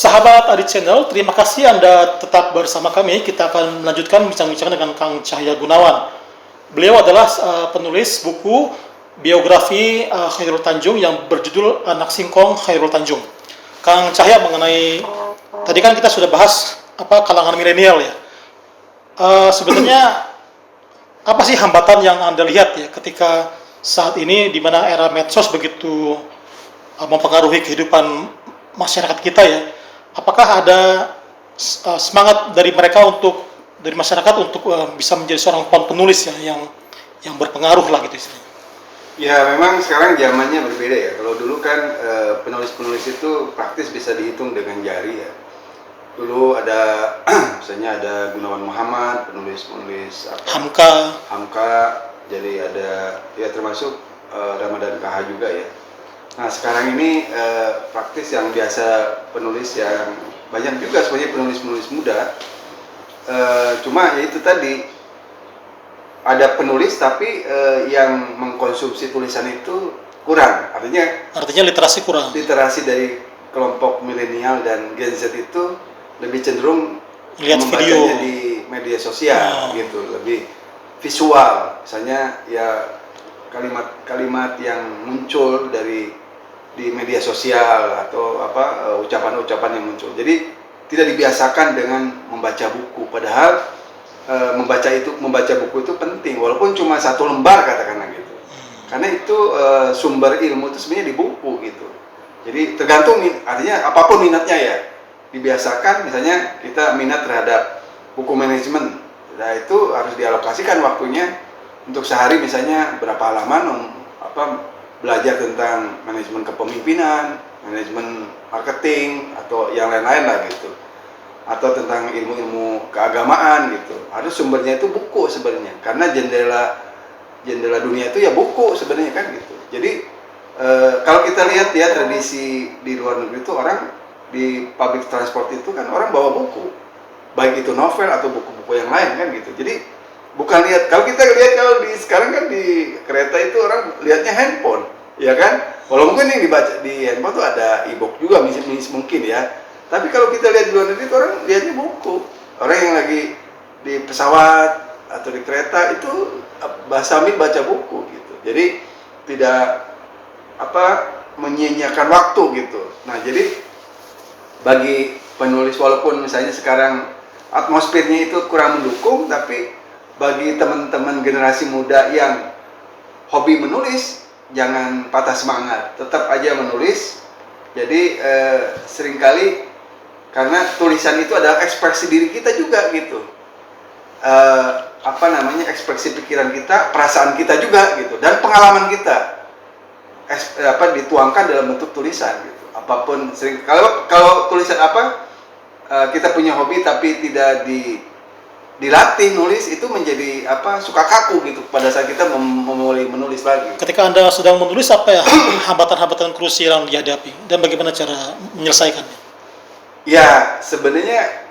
Sahabat Adi Channel, terima kasih Anda tetap bersama kami. Kita akan melanjutkan bincang-bincang dengan Kang Cahya Gunawan. Beliau adalah penulis buku biografi Chairul Tanjung yang berjudul Anak Singkong Chairul Tanjung. Kang Cahya, mengenai tadi kan kita sudah bahas kalangan milenial ya. Sebenarnya apa sih hambatan yang Anda lihat ya ketika saat ini di mana era medsos begitu mempengaruhi kehidupan masyarakat kita ya? Apakah ada semangat dari mereka dari masyarakat untuk bisa menjadi seorang penulis ya yang berpengaruh lah gitu istilahnya? Ya memang sekarang zamannya berbeda ya. Kalau dulu kan penulis-penulis itu praktis bisa dihitung dengan jari ya. Dulu ada misalnya ada Gunawan Muhammad, penulis-penulis Hamka, jadi ada ya termasuk Ramadan KH juga ya. Nah sekarang ini praktis yang biasa penulis yang banyak juga sebenarnya penulis-penulis muda. Cuma ya itu tadi ada penulis tapi yang mengkonsumsi tulisan itu kurang. Artinya literasi kurang. Literasi dari kelompok milenial dan Gen Z itu lebih cenderung lihat membacanya video di media sosial gitu, lebih visual. Misalnya ya kalimat-kalimat yang muncul di media sosial atau ucapan-ucapan yang muncul. Jadi tidak dibiasakan dengan membaca buku. Padahal membaca buku itu penting, walaupun cuma satu lembar katakanlah gitu. Karena itu sumber ilmu itu sebenarnya di buku gitu. Jadi tergantung artinya apapun minatnya ya. Dibiasakan misalnya kita minat terhadap buku manajemen. Nah itu harus dialokasikan waktunya untuk sehari misalnya berapa halaman belajar tentang manajemen kepemimpinan, manajemen marketing, atau yang lain-lain lah gitu. Atau tentang ilmu-ilmu keagamaan gitu. Harus sumbernya itu buku sebenarnya. Karena jendela dunia itu ya buku sebenarnya kan gitu. Jadi kalau kita lihat ya tradisi di luar negeri itu orang di public transport itu kan orang bawa buku. Baik itu novel atau buku-buku yang lain kan gitu. Jadi bukan lihat, kalau kita lihat sekarang kan di kereta itu orang lihatnya handphone, ya kan? Walau mungkin yang dibaca di handphone tuh ada e-book juga mungkin ya. Tapi kalau kita lihat di luar negeri itu orang lihatnya buku. Orang yang lagi di pesawat atau di kereta itu sambil baca buku gitu. Jadi tidak menyia-nyiakan waktu gitu. Nah, jadi bagi penulis walaupun misalnya sekarang atmosfernya itu kurang mendukung, tapi bagi teman-teman generasi muda yang hobi menulis, jangan patah semangat, tetap aja menulis. Jadi seringkali karena tulisan itu adalah ekspresi diri kita juga gitu, ekspresi pikiran kita, perasaan kita juga gitu, dan pengalaman kita dituangkan dalam bentuk tulisan gitu. Apapun kalau tulisan kita punya hobi tapi tidak dilatih nulis itu menjadi suka kaku gitu pada saat kita memulai menulis lagi. Ketika Anda sedang menulis, apa ya hambatan-hambatan krusial yang dihadapi dan bagaimana cara menyelesaikannya? Ya sebenarnya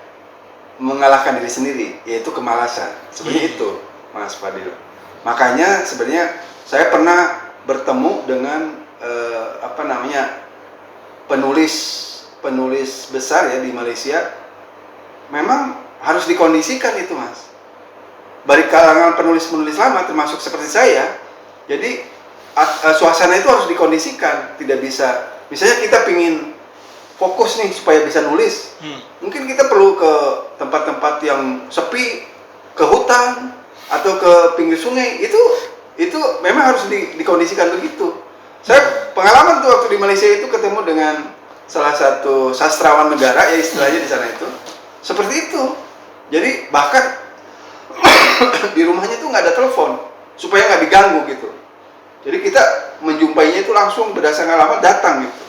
mengalahkan diri sendiri, yaitu kemalasan. Sebenarnya itu Mas Fadil. Makanya sebenarnya saya pernah bertemu dengan penulis besar ya di Malaysia. Memang harus dikondisikan itu Mas. Bagi kalangan penulis-penulis lama termasuk seperti saya, jadi suasana itu harus dikondisikan. Tidak bisa, misalnya kita pingin fokus nih supaya bisa nulis, mungkin kita perlu ke tempat-tempat yang sepi, ke hutan atau ke pinggir sungai. Itu memang harus dikondisikan begitu. Saya pengalaman tuh waktu di Malaysia itu ketemu dengan salah satu sastrawan negara ya istilahnya di sana itu seperti itu. Jadi bahkan di rumahnya tuh nggak ada telepon supaya nggak diganggu gitu. Jadi kita menjumpainya itu langsung berdasarkan alamat datang gitu.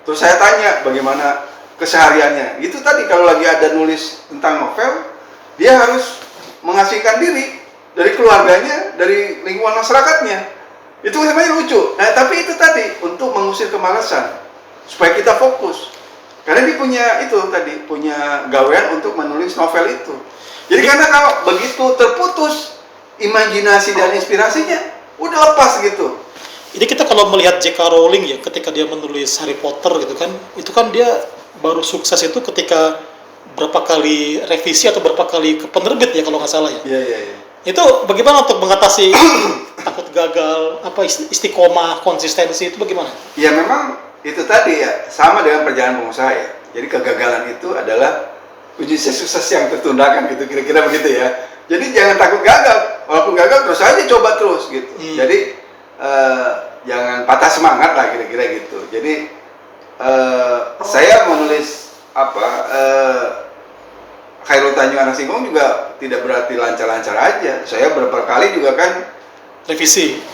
Terus saya tanya bagaimana kesehariannya. Itu tadi kalau lagi ada nulis tentang novel, dia harus mengasingkan diri dari keluarganya, dari lingkungan masyarakatnya. Itu sebenarnya lucu. Nah tapi itu tadi untuk mengusir kemalasan supaya kita fokus. Karena dia punya gawean untuk menulis novel itu. Jadi karena kalau begitu terputus imajinasi dan inspirasinya, udah lepas gitu. Jadi kita kalau melihat J.K. Rowling ya, ketika dia menulis Harry Potter gitu kan, itu kan dia baru sukses itu ketika berapa kali revisi atau berapa kali ke penerbit ya kalau nggak salah ya. Iya. Itu bagaimana untuk mengatasi takut gagal, istiqomah, konsistensi itu bagaimana? Ya memang itu tadi ya, sama dengan perjalanan pengusaha ya. Jadi kegagalan itu adalah kunci sukses yang tertundakan gitu, kira-kira begitu ya. Jadi jangan takut gagal, walaupun gagal terus aja coba terus gitu. Jadi jangan patah semangat lah kira-kira gitu. Jadi saya menulis Khairul Tanjung Anak Singkong juga tidak berarti lancar-lancar aja. Saya beberapa kali juga kan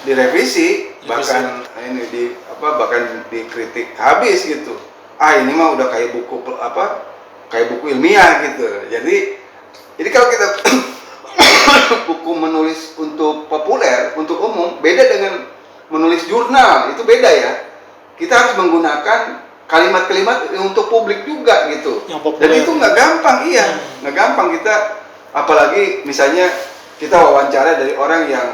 direvisi, bahkan ini bahkan dikritik habis gitu. Ini mah udah kayak buku ilmiah gitu. Jadi kalau kita buku menulis untuk populer, untuk umum, beda dengan menulis jurnal, itu beda ya. Kita harus menggunakan kalimat-kalimat untuk publik juga gitu. Dan itu nggak gampang, nggak gampang kita, apalagi misalnya kita wawancara dari orang yang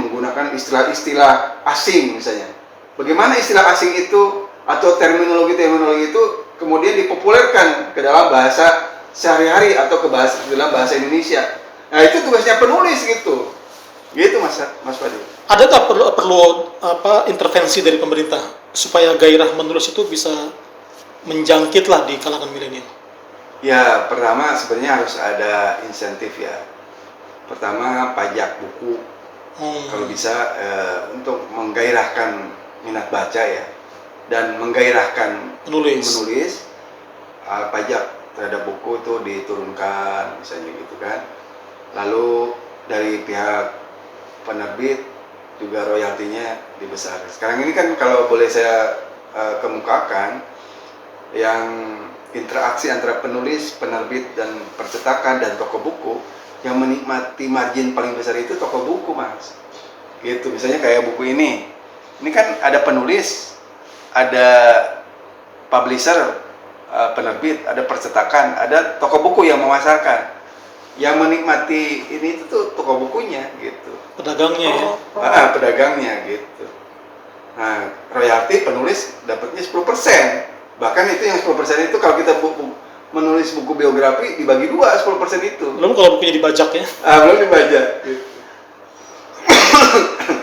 menggunakan istilah-istilah asing misalnya. Bagaimana istilah asing itu atau terminologi itu kemudian dipopulerkan ke dalam bahasa sehari-hari atau dalam bahasa Indonesia. Nah itu tugasnya penulis gitu Mas Fadil. Adakah perlu intervensi dari pemerintah supaya gairah menulis itu bisa menjangkit lah di kalangan milenial? Ya pertama sebenarnya harus ada insentif ya. Pertama pajak buku kalau bisa untuk menggairahkan minat baca ya, dan menggairahkan menulis pajak terhadap buku itu diturunkan misalnya gitu kan. Lalu dari pihak penerbit juga royaltinya dibesarkan. Sekarang ini kan kalau boleh saya kemukakan, yang interaksi antara penulis, penerbit dan percetakan dan toko buku, yang menikmati margin paling besar itu toko buku Mas. Gitu, misalnya kayak buku ini kan ada penulis, ada publisher, penerbit, ada percetakan, ada toko buku yang memasarkan. Yang menikmati ini itu tuh toko bukunya gitu. Pedagangnya ya? Pedagangnya gitu. Nah, royalti penulis dapatnya 10%. Bahkan itu yang 10% itu kalau kita menulis buku biografi dibagi 2, 10% itu. Belum kalau bukunya dibajak ya? Belum dibajak gitu.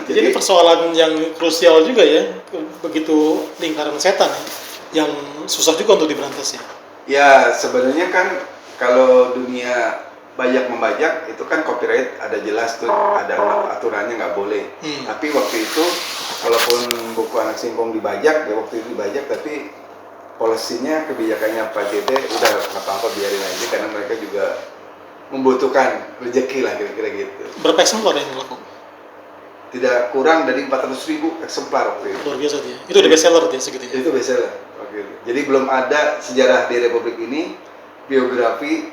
Jadi ini persoalan yang krusial juga ya, begitu lingkaran setan ya, yang susah juga untuk diberantas ya. Ya sebenarnya kan kalau dunia bajak membajak itu kan copyright ada jelas tuh, ada aturannya nggak boleh. Tapi waktu itu kalaupun buku Anak Singkong dibajak ya, waktu itu dibajak, tapi polisinya, kebijakannya Pak JT udah apa-apa biarin aja karena mereka juga membutuhkan rezeki lah kira-kira gitu. Berapa eksemplar yang laku? Tidak kurang dari 400.000 eksemplar waktu itu. Luar biasa dia. Itu udah bestseller dia segitunya. Itu bestseller. Oke. Jadi belum ada sejarah di Republik ini biografi,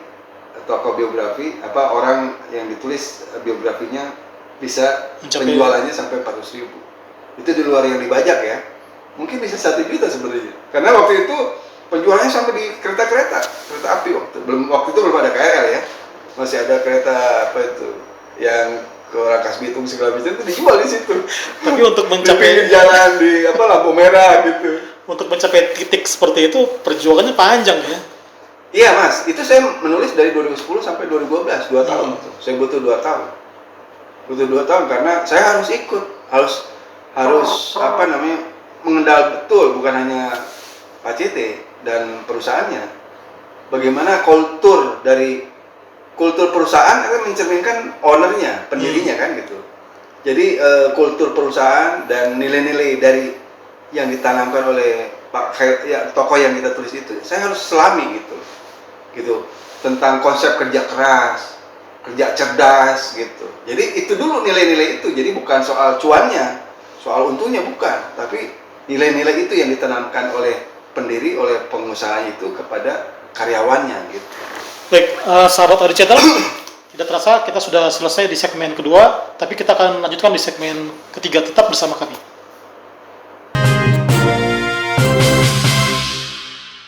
tokoh biografi, orang yang ditulis biografinya bisa penjualannya sampai 400.000. Itu di luar yang dibajak ya. Mungkin bisa 1 juta sebenarnya. Karena waktu itu penjualannya sampai di kereta api waktu itu belum ada KRL ya. Masih ada kereta yang ke Rangkas Bitung segala macam itu dijual di situ. Tapi untuk mencapai di jalan di lampu merah gitu. Untuk mencapai titik seperti itu perjuangannya panjang ya. Iya Mas, itu saya menulis dari 2010 sampai 2012, 2 tahun itu. Saya butuh 2 tahun. Butuh 2 tahun karena saya harus ikut, harus mengendal betul, bukan hanya Pak CT dan perusahaannya. Bagaimana kultur perusahaan itu mencerminkan ownernya, pendirinya kan gitu. Jadi kultur perusahaan dan nilai-nilai dari yang ditanamkan oleh tokoh yang kita tulis itu, saya harus selami gitu tentang konsep kerja keras, kerja cerdas gitu. Jadi itu dulu nilai-nilai itu. Jadi bukan soal cuannya, soal untungnya bukan, tapi nilai-nilai itu yang ditanamkan oleh pendiri, oleh pengusaha itu kepada karyawannya gitu. Baik, sahabat Audio Channel, tidak terasa kita sudah selesai di segmen kedua, tapi kita akan lanjutkan di segmen ketiga. Tetap bersama kami.